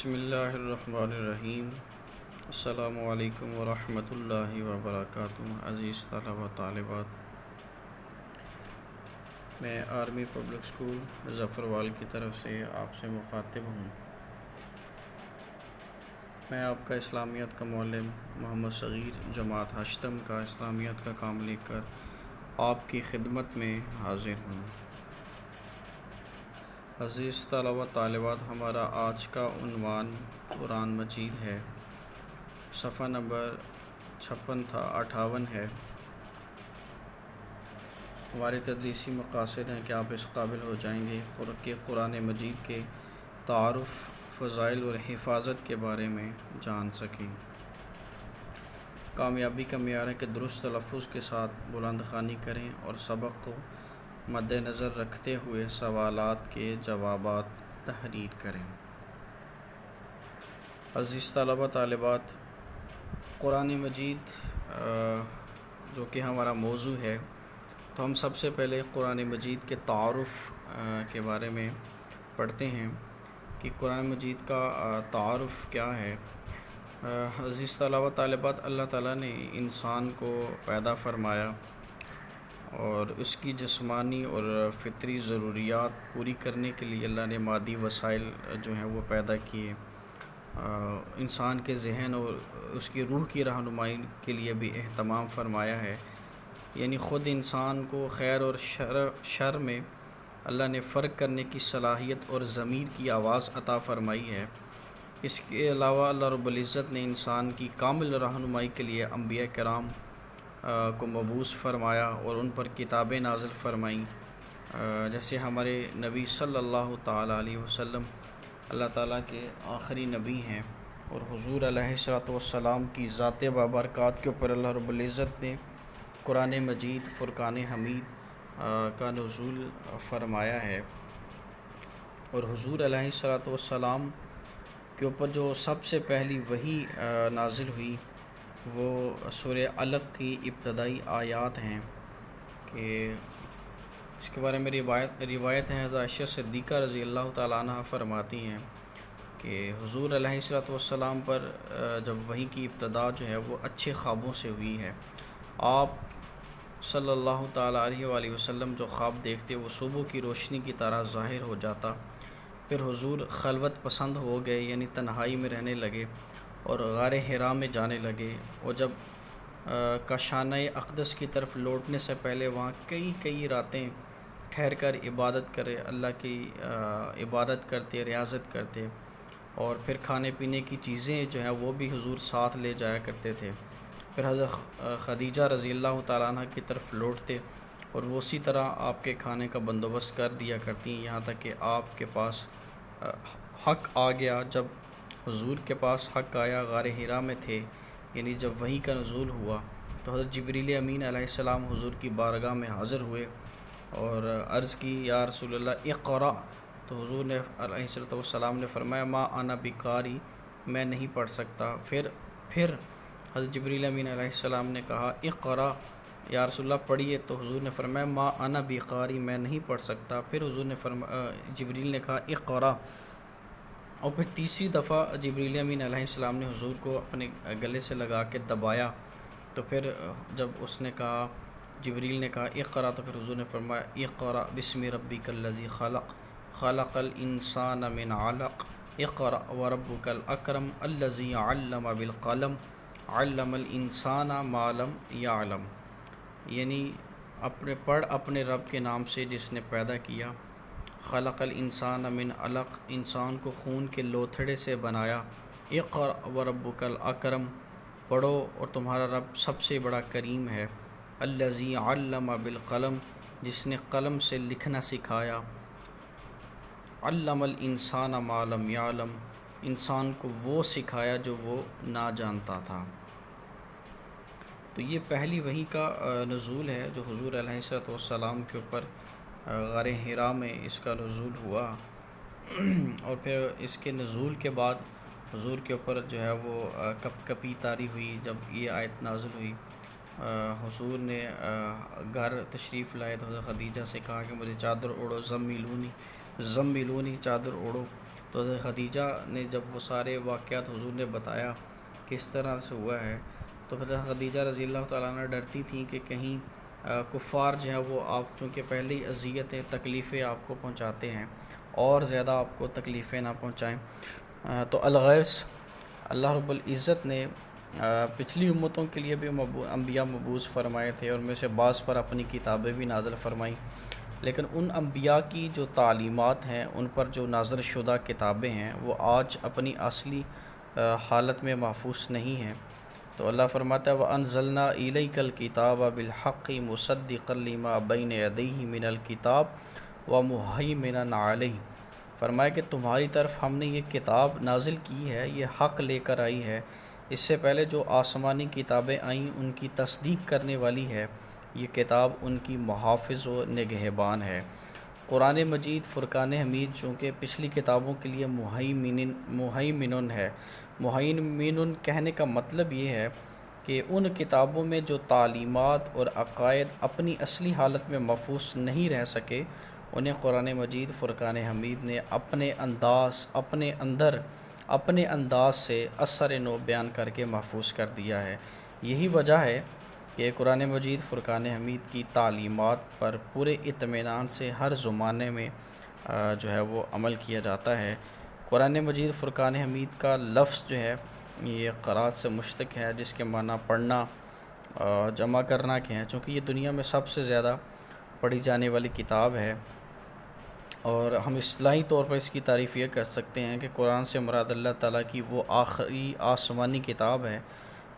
بسم اللہ الرحمن الرحیم۔ السلام علیکم ورحمۃ اللہ وبرکاتہ۔ عزیز طلبہ و طالبات، میں آرمی پبلک اسکول مظفروال کی طرف سے آپ سے مخاطب ہوں۔ میں آپ کا اسلامیات کا معلم محمد صغیر جماعت ہشتم کا اسلامیات کا کام لے کر آپ کی خدمت میں حاضر ہوں۔ عزیز طلبہ و طالبات، ہمارا آج کا عنوان قرآن مجید ہے۔ صفحہ نمبر 58 ہے۔ ہمارے تدریسی مقاصد ہیں کہ آپ اس قابل ہو جائیں گے کہ قرآن مجید کے تعارف، فضائل اور حفاظت کے بارے میں جان سکیں۔ کامیابی کا معیار ہے کہ درست تلفظ کے ساتھ بلند خوانی کریں اور سبق کو مد نظر رکھتے ہوئے سوالات کے جوابات تحریر کریں۔ عزیز طلبہ طالبات، قرآن مجید جو کہ ہمارا موضوع ہے، تو ہم سب سے پہلے قرآن مجید کے تعارف کے بارے میں پڑھتے ہیں کہ قرآن مجید کا تعارف کیا ہے۔ عزیز طلبہ طالبات، اللہ تعالیٰ نے انسان کو پیدا فرمایا اور اس کی جسمانی اور فطری ضروریات پوری کرنے کے لیے اللہ نے مادی وسائل جو ہیں وہ پیدا کیے۔ انسان کے ذہن اور اس کی روح کی رہنمائی کے لیے بھی اہتمام فرمایا ہے، یعنی خود انسان کو خیر اور شر میں اللہ نے فرق کرنے کی صلاحیت اور ضمیر کی آواز عطا فرمائی ہے۔ اس کے علاوہ اللہ رب العزت نے انسان کی کامل رہنمائی کے لیے انبیاء کرام کو مبعوث فرمایا اور ان پر کتابیں نازل فرمائیں، جیسے ہمارے نبی صلی اللہ تعالیٰ علیہ وسلم اللہ تعالیٰ کے آخری نبی ہیں، اور حضور علیہ السلام کی ذات بابرکات کے اوپر اللہ رب العزت نے قرآن مجید فرقان حمید کا نزول فرمایا ہے۔ اور حضور علیہ السلام کے اوپر جو سب سے پہلی وحی نازل ہوئی وہ سورہ علق کی ابتدائی آیات ہیں، کہ اس کے بارے میں روایت ہے، حضرت عائشہ صدیقہ رضی اللہ تعالیٰ عنہ فرماتی ہیں کہ حضور علیہ السلام پر جب وحی کی ابتدا جو ہے وہ اچھے خوابوں سے ہوئی ہے۔ آپ صلی اللہ تعالیٰ علیہ وآلہ وسلم جو خواب دیکھتے وہ صبح کی روشنی کی طرح ظاہر ہو جاتا۔ پھر حضور خلوت پسند ہو گئے، یعنی تنہائی میں رہنے لگے اور غار حرا میں جانے لگے، اور جب کاشانہ اقدس کی طرف لوٹنے سے پہلے وہاں کئی راتیں ٹھہر کر عبادت کرے، اللہ کی عبادت کرتے، ریاضت کرتے، اور پھر کھانے پینے کی چیزیں جو ہیں وہ بھی حضور ساتھ لے جایا کرتے تھے۔ پھر حضرت خدیجہ رضی اللہ تعالیٰ عنہ کی طرف لوٹتے اور وہ اسی طرح آپ کے کھانے کا بندوبست کر دیا کرتی، یہاں تک کہ آپ کے پاس حق آ گیا۔ جب حضور کے پاس حق آیا، غار حرا میں تھے، یعنی جب وحی کا نزول ہوا، تو حضرت جبریل امین علیہ السلام حضور کی بارگاہ میں حاضر ہوئے اور عرض کی، یا رسول اللہ اقرا۔ تو حضور نے علیہ السلام نے فرمایا، ما انا بقاری، میں نہیں پڑھ سکتا۔ پھر حضرت جبریل امین علیہ السلام نے کہا، اقرا یا رسول اللہ پڑھیے۔ تو حضور نے فرمایا، ما انا بقاری، میں نہیں پڑھ سکتا۔ پھر حضور نے جبریل نے کہا، اقرا۔ اور پھر تیسری دفعہ جبریل امین علیہ السلام نے حضور کو اپنے گلے سے لگا کے دبایا، تو پھر جب اس نے کہا، جبریل نے کہا اقرا، تو پھر حضور نے فرمایا، اقرا بسم ربک الذی خلق، خلق الانسان من علق، اقرا وربک الاکرم الذی علم بالقلم، علم الانسان ما لم یعلم، یعنی پڑھ اپنے رب کے نام سے جس نے پیدا کیا۔ خلق الانسان من علق، انسان کو خون کے لوتھڑے سے بنایا۔ اقرأ وربک الاکرم، پڑھو اور تمہارا رب سب سے بڑا کریم ہے۔ الذی علم بالقلم، جس نے قلم سے لکھنا سکھایا۔ علم الانسان ما لم یعلم، انسان کو وہ سکھایا جو وہ نہ جانتا تھا۔ تو یہ پہلی وحی کا نزول ہے جو حضور علیہ السلام کے اوپر غار حرا میں اس کا نزول ہوا۔ اور پھر اس کے نزول کے بعد حضور کے اوپر جو ہے وہ کپ کپی طاری ہوئی۔ جب یہ آیت نازل ہوئی، حضور نے گھر تشریف لائے تو حضرت خدیجہ سے کہا کہ مجھے چادر اوڑھو، زملونی چادر اوڑھو۔ تو حضرت خدیجہ نے جب وہ سارے واقعات حضور نے بتایا کس طرح سے ہوا ہے، تو پھر خدیجہ رضی اللہ تعالیٰ عنہ ڈرتی تھیں کہ کہیں کفار جو ہے وہ آپ چونکہ پہلے ہی اذیتیں تکلیفیں آپ کو پہنچاتے ہیں اور زیادہ آپ کو تکلیفیں نہ پہنچائیں۔ تو الغرض اللہ رب العزت نے پچھلی امتوں کے لیے بھی انبیاء مبعوث فرمائے تھے، اور میں سے بعض پر اپنی کتابیں بھی نازل فرمائیں، لیکن ان انبیاء کی جو تعلیمات ہیں، ان پر جو نازل شدہ کتابیں ہیں، وہ آج اپنی اصلی حالت میں محفوظ نہیں ہیں۔ تو اللہ فرماتا ہے وَأَنزَلْنَا إِلَيْكَ الْكِتَابَ بِالْحَقِّ مُصَدِّقًا لِمَا بَيْنَ يَدَيْهِ مِنَ الْكِتَابِ وَمُهَيْمِنًا عَلَيْهِ، فرمایا کہ تمہاری طرف ہم نے یہ کتاب نازل کی ہے، یہ حق لے کر آئی ہے، اس سے پہلے جو آسمانی کتابیں آئیں ان کی تصدیق کرنے والی ہے، یہ کتاب ان کی محافظ و نگہبان ہے۔ قرآن مجید فرقان حمید چونکہ پچھلی کتابوں کے لیے مہیمن ہے۔ مہیمن کہنے کا مطلب یہ ہے کہ ان کتابوں میں جو تعلیمات اور عقائد اپنی اصلی حالت میں محفوظ نہیں رہ سکے، انہیں قرآن مجید فرقان حمید نے اپنے انداز سے اثر نو بیان کر کے محفوظ کر دیا ہے۔ یہی وجہ ہے کہ قرآن مجید فرقان حمید کی تعلیمات پر پورے اطمینان سے ہر زمانے میں جو ہے وہ عمل کیا جاتا ہے۔ قرآن مجید فرقان حمید کا لفظ جو ہے یہ قرات سے مشتق ہے، جس کے معنی پڑھنا جمع کرنا کے ہیں، چونکہ یہ دنیا میں سب سے زیادہ پڑھی جانے والی کتاب ہے، اور ہم اصطلاحی طور پر اس کی تعریف یہ کر سکتے ہیں کہ قرآن سے مراد اللہ تعالیٰ کی وہ آخری آسمانی کتاب ہے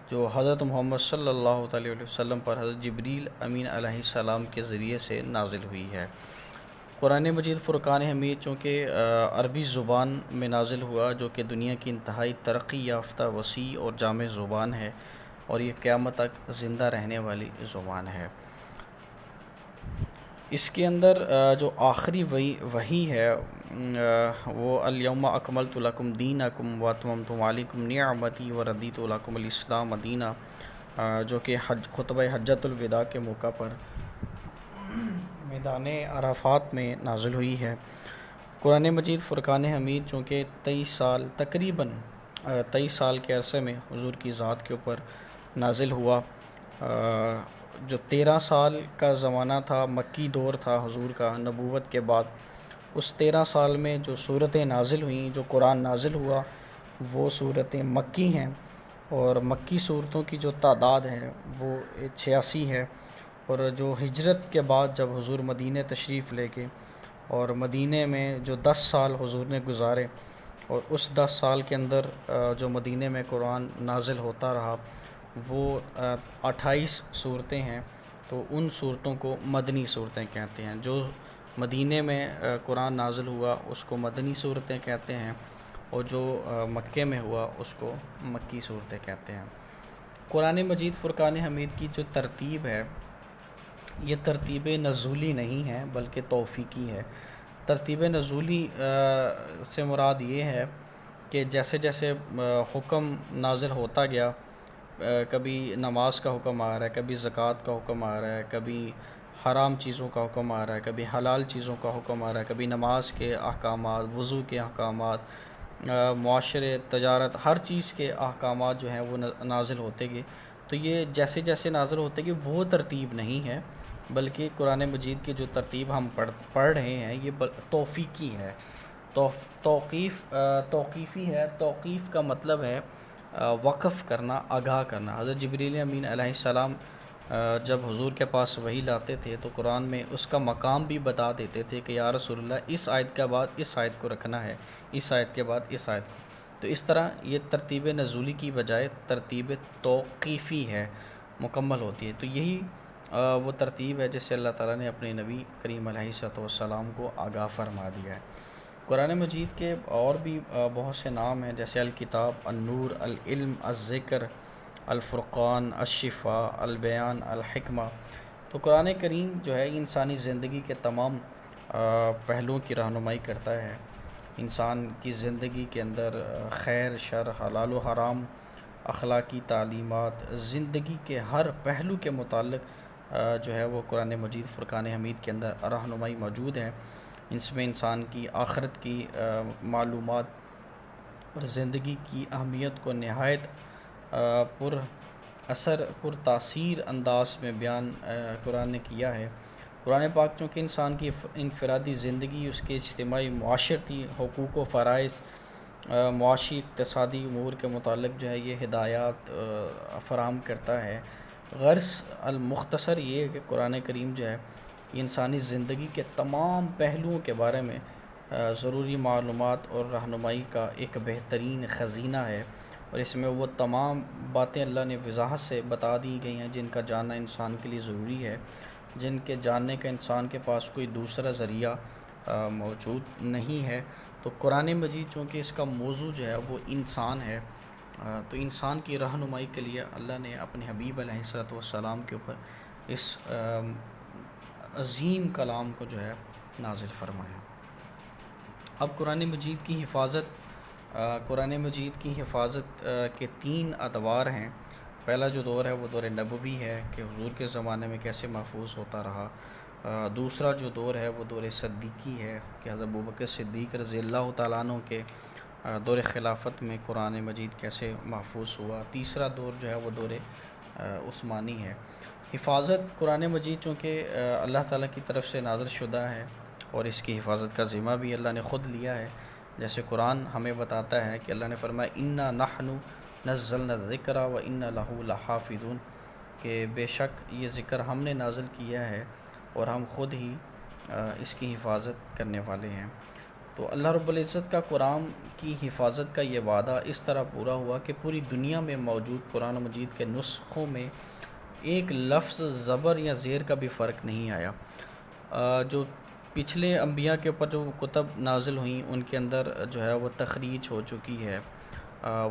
جو حضرت محمد صلی اللہ علیہ وسلم پر حضرت جبریل امین علیہ السلام کے ذریعے سے نازل ہوئی ہے۔ قرآن مجید فرقان حمید چونکہ عربی زبان میں نازل ہوا، جو کہ دنیا کی انتہائی ترقی یافتہ وسیع اور جامع زبان ہے، اور یہ قیامت تک زندہ رہنے والی زبان ہے۔ اس کے اندر جو آخری وحی ہے وہ الیوم اکملت لکم دینکم واتممت علیکم نعمتی وردیت لکم الاسلام دینہ، جو کہ خطبہ حجۃ الوداع کے موقع پر میدان عرفات میں نازل ہوئی ہے۔ قرآن مجید فرقان حمید چونکہ تقریباً 23 سال کے عرصے میں حضور کی ذات کے اوپر نازل ہوا، جو 13 سال کا زمانہ تھا، مکی دور تھا حضور کا نبوت کے بعد، اس 13 سال میں جو صورتیں نازل ہوئیں، جو قرآن نازل ہوا، وہ صورتیں مکی ہیں، اور مکی صورتوں کی جو تعداد ہے وہ 86 ہے، اور جو ہجرت کے بعد جب حضور مدینہ تشریف لے کے اور مدینہ میں جو 10 سال حضور نے گزارے، اور اس 10 سال کے اندر جو مدینہ میں قرآن نازل ہوتا رہا، وہ 28 صورتیں ہیں، تو ان صورتوں کو مدنی صورتیں کہتے ہیں۔ جو مدینہ میں قرآن نازل ہوا اس کو مدنی صورتیں کہتے ہیں، اور جو مکے میں ہوا اس کو مکی صورتیں کہتے ہیں۔ قرآن مجید فرقان حمید کی جو ترتیب ہے یہ ترتیب نزولی نہیں ہے بلکہ توفیقی ہے۔ ترتیب نزولی سے مراد یہ ہے کہ جیسے جیسے حکم نازل ہوتا گیا، کبھی نماز کا حکم آ رہا ہے، کبھی زکوٰۃ کا حکم آ رہا ہے، کبھی حرام چیزوں کا حکم آ رہا ہے، کبھی حلال چیزوں کا حکم آ رہا ہے، کبھی نماز کے احکامات، وضو کے احکامات، معاشرے، تجارت، ہر چیز کے احکامات جو ہیں وہ نازل ہوتے گئے۔ تو یہ جیسے جیسے نازل ہوتے گئے وہ ترتیب نہیں ہے، بلکہ قرآن مجید کی جو ترتیب ہم پڑھ رہے ہیں یہ توفیقی ہے، توقیفی ہے۔ توقیف کا مطلب ہے وقف کرنا، آگاہ کرنا۔ حضرت جبریل امین علیہ السلام جب حضور کے پاس وحی لاتے تھے تو قرآن میں اس کا مقام بھی بتا دیتے تھے کہ یا رسول اللہ اس آیت کے بعد اس آیت کو رکھنا ہے، اس آیت کے بعد اس آیت کو۔ تو اس طرح یہ ترتیب نزولی کی بجائے ترتیب توقیفی ہے، مکمل ہوتی ہے۔ تو یہی وہ ترتیب ہے جس سے اللہ تعالیٰ نے اپنے نبی کریم علیہ السلام کو آگاہ فرما دیا ہے۔ قرآن مجید کے اور بھی بہت سے نام ہیں، جیسے الکتاب، النور، العلم، الذکر، الفرقان، الشفاء، البیان، الحکمہ۔ تو قرآن کریم جو ہے انسانی زندگی کے تمام پہلوؤں کی رہنمائی کرتا ہے۔ انسان کی زندگی کے اندر خیر، شر، حلال و حرام، اخلاقی تعلیمات، زندگی کے ہر پہلو کے متعلق جو ہے وہ قرآن مجید فرقان حمید کے اندر رہنمائی موجود ہے۔ اس میں انسان کی آخرت کی معلومات اور زندگی کی اہمیت کو نہایت پر اثر پر تاثیر انداز میں بیان قرآن نے کیا ہے۔ قرآن پاک چونکہ انسان کی انفرادی زندگی، اس کے اجتماعی معاشرتی حقوق و فرائض، معاشی اقتصادی امور کے متعلق جو ہے یہ ہدایات فراہم کرتا ہے۔ غرض المختصر یہ ہے کہ قرآن کریم جو ہے یہ انسانی زندگی کے تمام پہلوؤں کے بارے میں ضروری معلومات اور رہنمائی کا ایک بہترین خزینہ ہے، اور اس میں وہ تمام باتیں اللہ نے وضاحت سے بتا دی گئی ہیں جن کا جاننا انسان کے لیے ضروری ہے، جن کے جاننے کا انسان کے پاس کوئی دوسرا ذریعہ موجود نہیں ہے۔ تو قرآن مجید چونکہ اس کا موضوع جو ہے وہ انسان ہے، تو انسان کی رہنمائی کے لیے اللہ نے اپنے حبیب علیہ السلام کے اوپر اس عظیم کلام کو جو ہے نازل فرمایا۔ اب قرآن مجید کی حفاظت کے 3 ادوار ہیں۔ پہلا جو دور ہے وہ دور نبوی ہے کہ حضور کے زمانے میں کیسے محفوظ ہوتا رہا۔ دوسرا جو دور ہے وہ دور صدیقی ہے کہ حضرت ابوبکر صدیق رضی اللہ تعالیٰ عنہ کے دور خلافت میں قرآن مجید کیسے محفوظ ہوا۔ تیسرا دور جو ہے وہ دور عثمانی ہے۔ حفاظت قرآن مجید چونکہ اللہ تعالیٰ کی طرف سے نازل شدہ ہے اور اس کی حفاظت کا ذمہ بھی اللہ نے خود لیا ہے، جیسے قرآن ہمیں بتاتا ہے کہ اللہ نے فرمایا انا نحن نزلنا الذکر و انا لہ لحافظون، کہ بے شک یہ ذکر ہم نے نازل کیا ہے اور ہم خود ہی اس کی حفاظت کرنے والے ہیں۔ تو اللہ رب العزت کا قرآن کی حفاظت کا یہ وعدہ اس طرح پورا ہوا کہ پوری دنیا میں موجود قرآن مجید کے نسخوں میں ایک لفظ زبر یا زیر کا بھی فرق نہیں آیا۔ جو پچھلے انبیاء کے اوپر جو کتب نازل ہوئیں ان کے اندر جو ہے وہ تخریج ہو چکی ہے،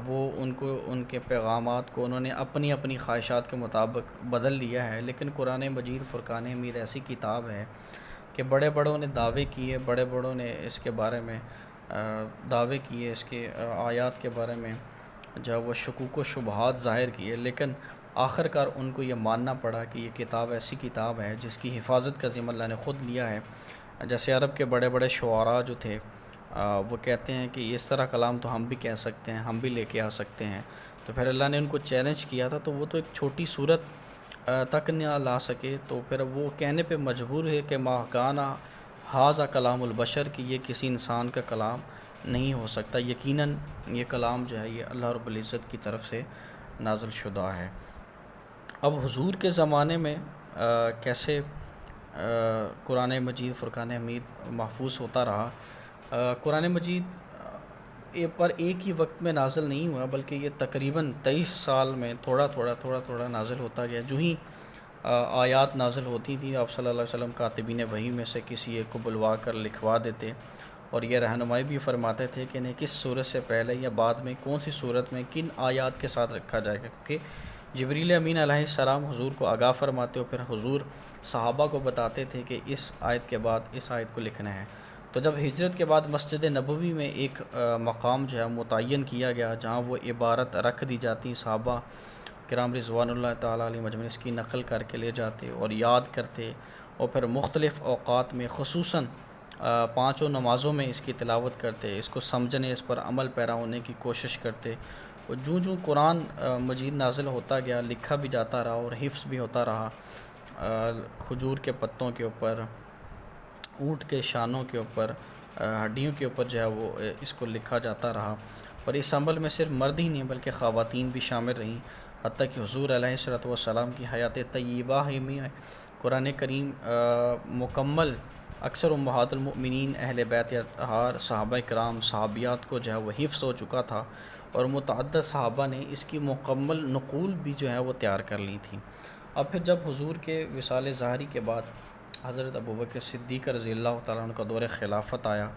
وہ ان کے پیغامات کو انہوں نے اپنی اپنی خواہشات کے مطابق بدل لیا ہے، لیکن قرآن مجید فرقان حمید ایسی کتاب ہے کہ بڑے بڑوں نے دعوے کیے، بڑے بڑوں نے اس کے بارے میں دعوے کیے، اس کے آیات کے بارے میں جو وہ شکوک و شبہات ظاہر کیے، لیکن آخر کار ان کو یہ ماننا پڑا کہ یہ کتاب ایسی کتاب ہے جس کی حفاظت کا ذمہ اللہ نے خود لیا ہے۔ جیسے عرب کے بڑے بڑے شعراء جو تھے وہ کہتے ہیں کہ اس طرح کلام تو ہم بھی کہہ سکتے ہیں، ہم بھی لے کے آ سکتے ہیں، تو پھر اللہ نے ان کو چیلنج کیا تھا، تو وہ تو ایک چھوٹی صورت تک نہ لا سکے، تو پھر وہ کہنے پہ مجبور ہے کہ ما کانا ھذا کلام البشر، کہ یہ کسی انسان کا کلام نہیں ہو سکتا، یقیناً یہ کلام جو ہے یہ اللہ رب العزت کی طرف سے نازل شدہ ہے۔ اب حضور کے زمانے میں کیسے قرآن مجید فرقان حمید محفوظ ہوتا رہا۔ قرآن مجید پر ایک ہی وقت میں نازل نہیں ہوا، بلکہ یہ تقریباً 23 سال میں تھوڑا تھوڑا نازل ہوتا گیا۔ جو ہی آیات نازل ہوتی تھیں آپ صلی اللہ علیہ وسلم کاتبین وحی میں سے کسی ایک کو بلوا کر لکھوا دیتے، اور یہ رہنمائی بھی فرماتے تھے کہ انہیں کس صورت سے پہلے یا بعد میں کون سی صورت میں کن آیات کے ساتھ رکھا جائے گا، کیونکہ جبریل امین علیہ السلام حضور کو آگاہ فرماتے اور پھر حضور صحابہ کو بتاتے تھے کہ اس آیت کے بعد اس آیت کو لکھنا ہے۔ تو جب ہجرت کے بعد مسجد نبوی میں ایک مقام جو ہے متعین کیا گیا جہاں وہ عبارت رکھ دی جاتی، صحابہ کرام رضوان اللہ تعالیٰ علیہ مجمعین اس کی نقل کر کے لے جاتے اور یاد کرتے، اور پھر مختلف اوقات میں خصوصاً 5 نمازوں میں اس کی تلاوت کرتے، اس کو سمجھنے، اس پر عمل پیرا ہونے کی کوشش کرتے، اور جو قرآن مجید نازل ہوتا گیا لکھا بھی جاتا رہا اور حفظ بھی ہوتا رہا، کھجور کے پتوں کے اوپر، اونٹ کے شانوں کے اوپر، ہڈیوں کے اوپر جو ہے وہ اس کو لکھا جاتا رہا، اور اس عمل میں صرف مرد ہی نہیں بلکہ خواتین بھی شامل رہیں، حتیٰ کہ حضور علیہ السلام کی حیات طیبہ میں قرآن کریم مکمل اکثر امہات المؤمنین اہل بیت اطہار صحابہ کرام صحابیات کو جو ہے وہ حفظ ہو چکا تھا، اور متعدد صحابہ نے اس کی مکمل نقول بھی جو ہے وہ تیار کر لی تھی۔ اب پھر جب حضور کے وصال ظاہری کے بعد حضرت ابوبکر صدیق رضی اللہ تعالیٰ عنہ کا دور خلافت آیا،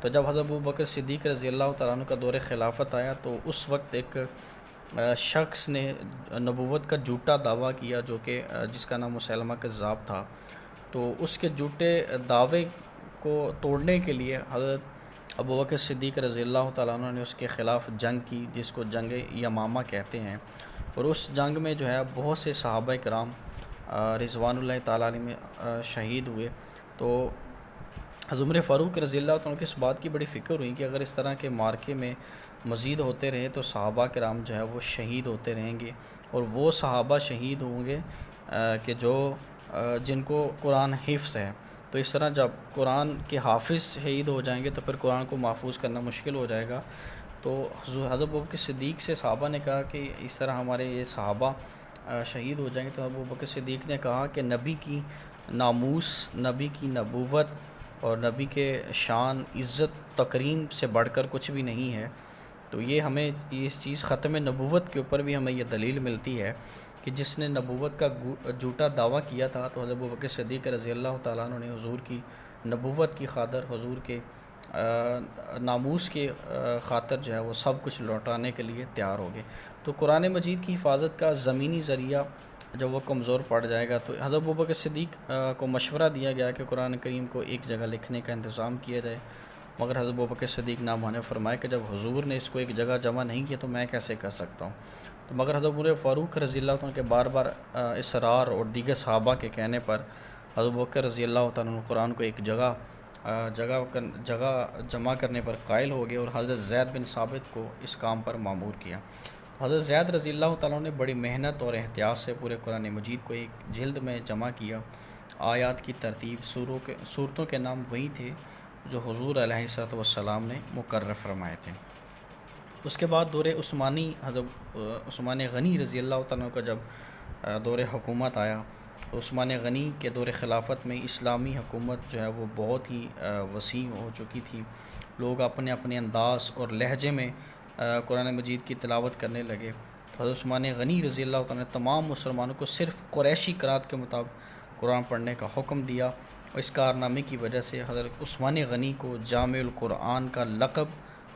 تو جب حضرت ابوبکر صدیق رضی اللہ تعالیٰ عنہ کا دور خلافت آیا تو اس وقت ایک شخص نے نبوت کا جھوٹا دعویٰ کیا جو کہ جس کا نام مسیلمہ کذاب تھا، تو اس کے جھوٹے دعوے کو توڑنے کے لیے حضرت ابوبکر صدیق رضی اللہ تعالیٰ عنہ نے اس کے خلاف جنگ کی، جس کو جنگ یمامہ کہتے ہیں، اور اس جنگ میں جو ہے بہت سے صحابہ کرام رضوان اللہ تعالیٰ علیہ میں شہید ہوئے۔ تو حضرت عمر فاروق رضی اللہ عنہ کو اس بات کی بڑی فکر ہوئی کہ اگر اس طرح کے مارکے میں مزید ہوتے رہے تو صحابہ کرام جو ہے وہ شہید ہوتے رہیں گے، اور وہ صحابہ شہید ہوں گے کہ جو جن کو قرآن حفظ ہے. تو اس طرح جب قرآن کے حافظ شہید ہو جائیں گے تو پھر قرآن کو محفوظ کرنا مشکل ہو جائے گا. تو حضرت ابوبکر صدیق سے صحابہ نے کہا کہ اس طرح ہمارے یہ صحابہ شہید ہو جائیں گے. تو ابوبکر صدیق نے کہا کہ نبی کی ناموس، نبی کی نبوت اور نبی کے شان، عزت، تکریم سے بڑھ کر کچھ بھی نہیں ہے. تو یہ ہمیں اس چیز ختم نبوت کے اوپر بھی ہمیں یہ دلیل ملتی ہے کہ جس نے نبوت کا جھوٹا دعویٰ کیا تھا تو حضرت ابوبکر صدیق رضی اللہ تعالیٰ عنہ نے حضور کی نبوت کی خاطر، حضور کے ناموس کے خاطر جو ہے وہ سب کچھ لوٹانے کے لیے تیار ہو گئے. تو قرآن مجید کی حفاظت کا زمینی ذریعہ جب وہ کمزور پڑ جائے گا تو حضرت ابوبکر صدیق کو مشورہ دیا گیا کہ قرآن کریم کو ایک جگہ لکھنے کا انتظام کیا جائے، مگر حضرت ابوبکر صدیق نہ مانے، فرمایا کہ جب حضور نے اس کو ایک جگہ جمع نہیں کیا تو میں کیسے کر سکتا ہوں. تو مگر حضرت عمر فاروق رضی اللہ عنہ کے بار بار اصرار اور دیگر صحابہ کے کہنے پر حضرت ابوبکر رضی اللہ عنہ قرآن کو ایک جگہ جمع کرنے پر قائل ہو گئے اور حضرت زید بن ثابت کو اس کام پر مامور کیا. حضرت زید رضی اللہ تعالیٰ نے بڑی محنت اور احتیاط سے پورے قرآن مجید کو ایک جلد میں جمع کیا. آیات کی ترتیب، صورتوں کے نام وہی تھے جو حضور علیہ السلام نے مقرر فرمائے تھے. اس کے بعد دور عثمانی، حضرت عثمان غنی رضی اللہ تعالیٰ کا جب دور حکومت آیا، عثمان غنی کے دور خلافت میں اسلامی حکومت جو ہے وہ بہت ہی وسیع ہو چکی تھی. لوگ اپنے اپنے انداز اور لہجے میں قرآن مجید کی تلاوت کرنے لگے. حضرت عثمان غنی رضی اللہ تعالیٰ نے تمام مسلمانوں کو صرف قریشی قرأت کے مطابق قرآن پڑھنے کا حکم دیا، اور اس کارنامے کی وجہ سے حضرت عثمان غنی کو جامع القرآن کا لقب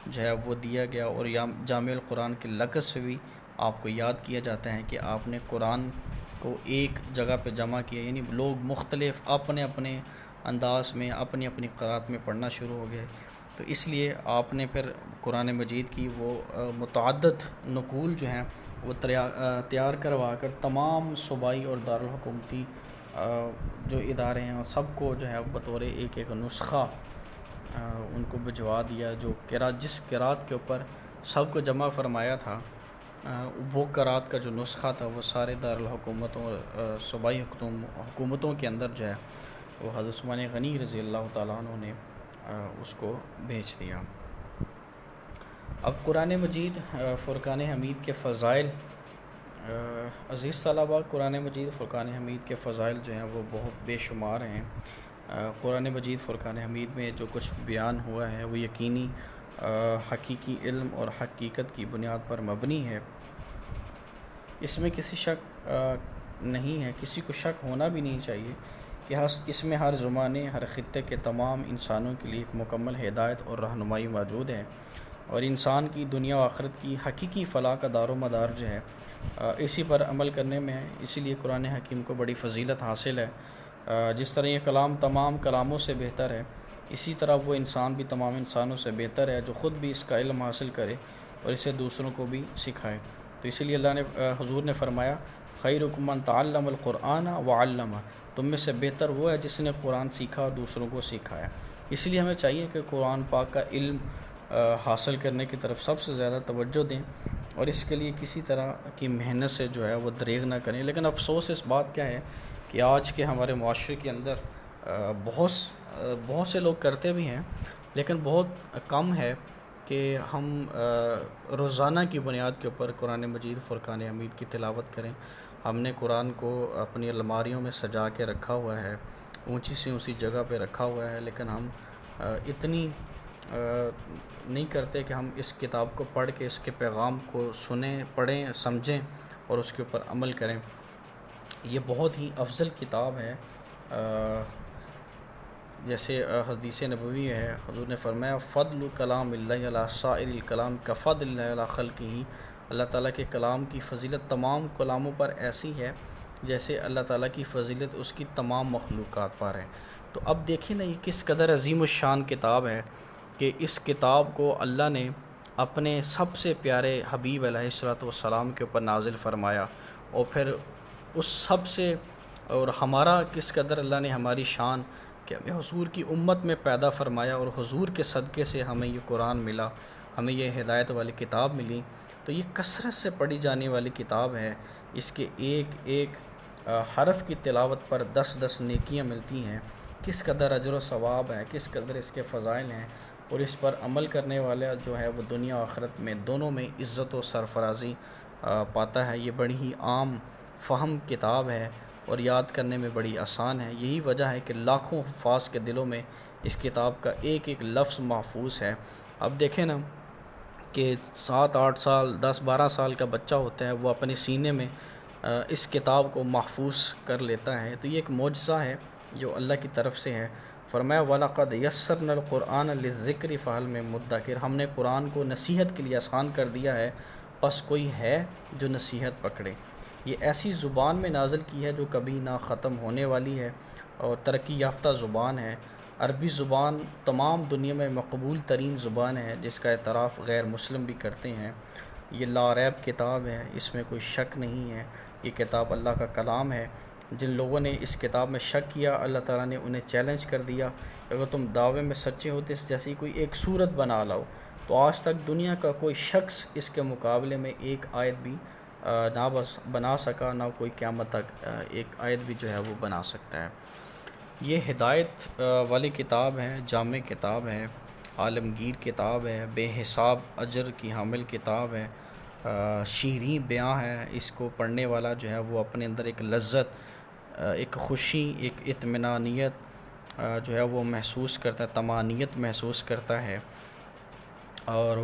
جو ہے وہ دیا گیا، اور جامع القرآن کے لقب سے بھی آپ کو یاد کیا جاتا ہے کہ آپ نے قرآن کو ایک جگہ پہ جمع کیا. یعنی لوگ مختلف اپنے اپنے انداز میں اپنی اپنی قرأت میں پڑھنا شروع ہو گئے. تو اس لیے آپ نے پھر قرآن مجید کی وہ متعدد نقول جو ہیں وہ تیار کروا کر تمام صوبائی اور دارالحکومتی جو ادارے ہیں سب کو جو ہے بطور ایک نسخہ ان کو بھجوا دیا. جو جس قرأت کے اوپر سب کو جمع فرمایا تھا وہ قرأت کا جو نسخہ تھا وہ سارے دارالحکومتوں اور صوبائی حکومتوں کے اندر جو ہے وہ حضرت عثمان غنی رضی اللہ تعالیٰ عنہ نے اس کو بھیج دیا. اب قرآن مجید فرقان حمید کے فضائل، عزیز طلباء، قرآن مجید فرقان حمید کے فضائل جو ہیں وہ بہت بے شمار ہیں. قرآن مجید فرقان حمید میں جو کچھ بیان ہوا ہے وہ یقینی حقیقی علم اور حقیقت کی بنیاد پر مبنی ہے. اس میں کسی شک نہیں ہے، کسی کو شک ہونا بھی نہیں چاہیے کہ اس میں ہر زمانے، ہر خطے کے تمام انسانوں کے لیے ایک مکمل ہدایت اور رہنمائی موجود ہے، اور انسان کی دنیا و آخرت کی حقیقی فلاح کا دار و مدار جو ہے اسی پر عمل کرنے میں ہے. اسی لیے قرآن حکیم کو بڑی فضیلت حاصل ہے. جس طرح یہ کلام تمام کلاموں سے بہتر ہے، اسی طرح وہ انسان بھی تمام انسانوں سے بہتر ہے جو خود بھی اس کا علم حاصل کرے اور اسے دوسروں کو بھی سکھائے. تو اسی لیے اللہ نے، حضور نے فرمایا، خیرکم من تعلم القرآن وعلمہ، تم میں سے بہتر وہ ہے جس نے قرآن سیکھا اور دوسروں کو سکھایا. اس لیے ہمیں چاہیے کہ قرآن پاک کا علم حاصل کرنے کی طرف سب سے زیادہ توجہ دیں، اور اس کے لیے کسی طرح کی محنت سے جو ہے وہ دریغ نہ کریں. لیکن افسوس اس بات کیا ہے کہ آج کے ہمارے معاشرے کے اندر بہت سے لوگ کرتے بھی ہیں، لیکن بہت کم ہے کہ ہم روزانہ کی بنیاد کے اوپر قرآن مجید فرقان حمید کی تلاوت کریں. ہم نے قرآن کو اپنی الماریوں میں سجا کے رکھا ہوا ہے، اونچی سی اونچی جگہ پہ رکھا ہوا ہے، لیکن ہم اتنی نہیں کرتے کہ ہم اس کتاب کو پڑھ کے اس کے پیغام کو سنیں، پڑھیں، سمجھیں اور اس کے اوپر عمل کریں. یہ بہت ہی افضل کتاب ہے. جیسے حدیث نبوی ہے، حضور نے فرمایا، فضل کلام اللہ علی سائر الکلام کفضل اللہ علی خلقہ. اللہ تعالیٰ کے کلام کی فضیلت تمام کلاموں پر ایسی ہے جیسے اللہ تعالیٰ کی فضیلت اس کی تمام مخلوقات پر ہے. تو اب دیکھیں نا، یہ کس قدر عظیم الشان کتاب ہے کہ اس کتاب کو اللہ نے اپنے سب سے پیارے حبیب علیہ السلام کے اوپر نازل فرمایا، اور پھر اس سب سے، اور ہمارا کس قدر اللہ نے ہماری شان کہ ہمیں حضور کی امت میں پیدا فرمایا اور حضور کے صدقے سے ہمیں یہ قرآن ملا، ہمیں یہ ہدایت والی کتاب ملی، تو یہ کثرت سے پڑھی جانے والی کتاب ہے۔ اس کے ایک ایک حرف کی تلاوت پر 10 نیکیاں ملتی ہیں۔ کس قدر اجر و ثواب ہے، کس قدر اس کے فضائل ہیں، اور اس پر عمل کرنے والا جو ہے وہ دنیا و آخرت میں دونوں میں عزت و سرفرازی پاتا ہے۔ یہ بڑی ہی عام فہم کتاب ہے اور یاد کرنے میں بڑی آسان ہے۔ یہی وجہ ہے کہ لاکھوں حفاظ کے دلوں میں اس کتاب کا ایک ایک لفظ محفوظ ہے۔ اب دیکھیں نا کہ 7-8 سال 10-12 سال کا بچہ ہوتا ہے، وہ اپنے سینے میں اس کتاب کو محفوظ کر لیتا ہے، تو یہ ایک معجزہ ہے جو اللہ کی طرف سے ہے۔ فرمایا وَلَقَدْ يَسَّرْنَا الْقُرْآنَ لِلذِّكْرِ فَهَلْ مِن مُدَّكِرٍ، ہم نے قرآن کو نصیحت کے لیے آسان کر دیا ہے، بس کوئی ہے جو نصیحت پکڑے۔ یہ ایسی زبان میں نازل کی ہے جو کبھی نہ ختم ہونے والی ہے اور ترقی یافتہ زبان ہے۔ عربی زبان تمام دنیا میں مقبول ترین زبان ہے جس کا اعتراف غیر مسلم بھی کرتے ہیں۔ یہ لا ریب کتاب ہے، اس میں کوئی شک نہیں ہے، یہ کتاب اللہ کا کلام ہے۔ جن لوگوں نے اس کتاب میں شک کیا، اللہ تعالیٰ نے انہیں چیلنج کر دیا، اگر تم دعوے میں سچے ہوتے اس جیسی کوئی ایک صورت بنا لاؤ، تو آج تک دنیا کا کوئی شخص اس کے مقابلے میں ایک آیت بھی نہ بنا سکا، نہ کوئی قیامت تک ایک آیت بھی جو ہے وہ بنا سکتا ہے۔ یہ ہدایت والی کتاب ہے، جامع کتاب ہے، عالمگیر کتاب ہے، بے حساب اجر کی حامل کتاب ہے، شیریں بیاں ہے۔ اس کو پڑھنے والا جو ہے وہ اپنے اندر ایک لذت، ایک خوشی، ایک اطمینانیت جو ہے وہ محسوس کرتا ہے، طمانینت محسوس کرتا ہے۔ اور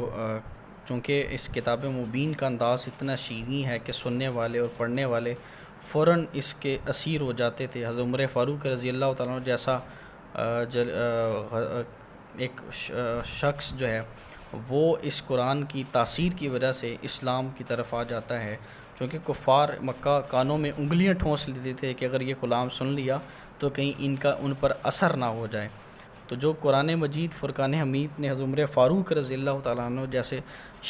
چونکہ اس کتاب مبین کا انداز اتنا شیریں ہے کہ سننے والے اور پڑھنے والے فوراً اس کے اسیر ہو جاتے تھے۔ حضرت عمر فاروق رضی اللہ تعالیٰ عنہ جیسا ایک شخص جو ہے وہ اس قرآن کی تاثیر کی وجہ سے اسلام کی طرف آ جاتا ہے، چونکہ کفار مکہ کانوں میں انگلیاں ٹھونس لیتے تھے کہ اگر یہ کلام سن لیا تو کہیں ان پر اثر نہ ہو جائے۔ تو جو قرآن مجید فرقان حمید نے حضرت عمر فاروق رضی اللہ تعالیٰ عنہ جیسے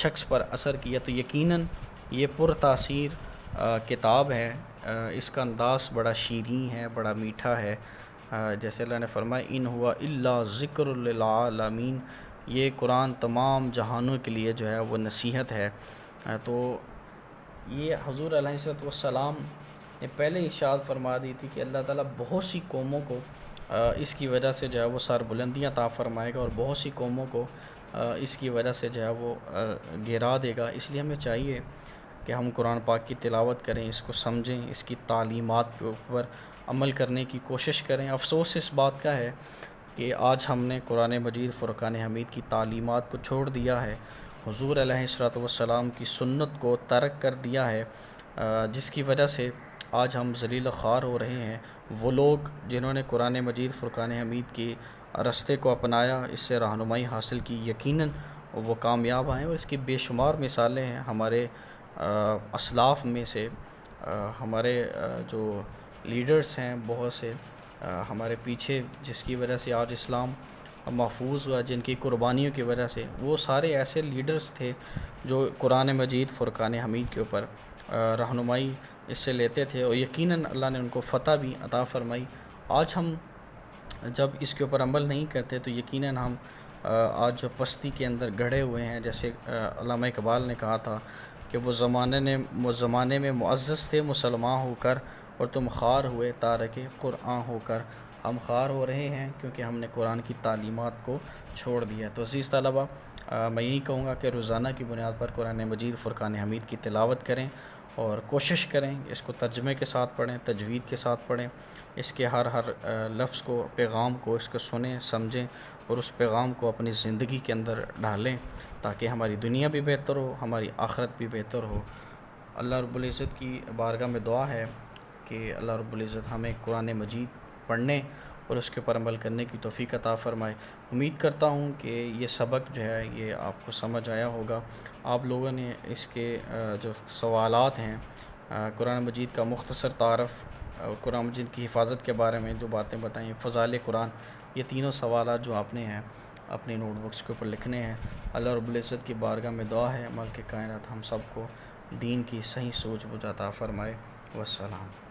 شخص پر اثر کیا، تو یقیناً یہ پر تاثیر کتاب ہے۔ اس کا انداز بڑا شیریں ہے، بڑا میٹھا ہے۔ جیسے اللہ نے فرمایا ان ہوا الا ذکر للعالمین، یہ قرآن تمام جہانوں کے لیے جو ہے وہ نصیحت ہے۔ تو یہ حضور علیہ السلام نے پہلے ارشاد فرما دی تھی کہ اللہ تعالیٰ بہت سی قوموں کو اس کی وجہ سے جو ہے وہ سر بلندیاں عطا فرمائے گا اور بہت سی قوموں کو اس کی وجہ سے جو ہے وہ گرا دے گا۔ اس لیے ہمیں چاہیے کہ ہم قرآن پاک کی تلاوت کریں، اس کو سمجھیں، اس کی تعلیمات کے اوپر عمل کرنے کی کوشش کریں۔ افسوس اس بات کا ہے کہ آج ہم نے قرآن مجید فرقان حمید کی تعلیمات کو چھوڑ دیا ہے، حضور علیہ السلام کی سنت کو ترک کر دیا ہے، جس کی وجہ سے آج ہم ذلیل و خوار ہو رہے ہیں۔ وہ لوگ جنہوں نے قرآن مجید فرقان حمید کے راستے کو اپنایا، اس سے رہنمائی حاصل کی، یقیناً وہ کامیاب آئے، اور اس کی بے شمار مثالیں ہیں ہمارے اسلاف میں سے۔ ہمارے جو لیڈرز ہیں بہت سے ہمارے پیچھے، جس کی وجہ سے آج اسلام محفوظ ہوا، جن کی قربانیوں کی وجہ سے، وہ سارے ایسے لیڈرز تھے جو قرآن مجید فرقان حمید کے اوپر رہنمائی اس سے لیتے تھے، اور یقیناً اللہ نے ان کو فتح بھی عطا فرمائی۔ آج ہم جب اس کے اوپر عمل نہیں کرتے تو یقیناً ہم آج جو پستی کے اندر گڑھے ہوئے ہیں، جیسے علامہ اقبال نے کہا تھا کہ وہ زمانے میں معزز تھے مسلمان ہو کر، اور تم خوار ہوئے تارک قرآن ہو کر۔ ہم خوار ہو رہے ہیں کیونکہ ہم نے قرآن کی تعلیمات کو چھوڑ دیا۔ تو عزیز طلبہ، میں یہی کہوں گا کہ روزانہ کی بنیاد پر قرآن مجید فرقان حمید کی تلاوت کریں اور کوشش کریں اس کو ترجمے کے ساتھ پڑھیں، تجوید کے ساتھ پڑھیں، اس کے ہر لفظ کو، پیغام کو، اس کو سنیں، سمجھیں، اور اس پیغام کو اپنی زندگی کے اندر ڈالیں تاکہ ہماری دنیا بھی بہتر ہو، ہماری آخرت بھی بہتر ہو۔ اللہ رب العزت کی بارگاہ میں دعا ہے کہ اللہ رب العزت ہمیں قرآن مجید پڑھنے اور اس کے اوپر عمل کرنے کی توفیق عطا فرمائے۔ امید کرتا ہوں کہ یہ سبق جو ہے یہ آپ کو سمجھ آیا ہوگا۔ آپ لوگوں نے اس کے جو سوالات ہیں، قرآن مجید کا مختصر تعارف، قرآن مجید کی حفاظت کے بارے میں جو باتیں بتائیں، فضائل قرآن، یہ تینوں سوالات جو آپ نے ہیں اپنی نوٹ بکس کے اوپر لکھنے ہیں۔ اللہ رب العزت کی بارگاہ میں دعا ہے مالک کائنات ہم سب کو دین کی صحیح سوچ بجھ عطا فرمائے۔ والسلام۔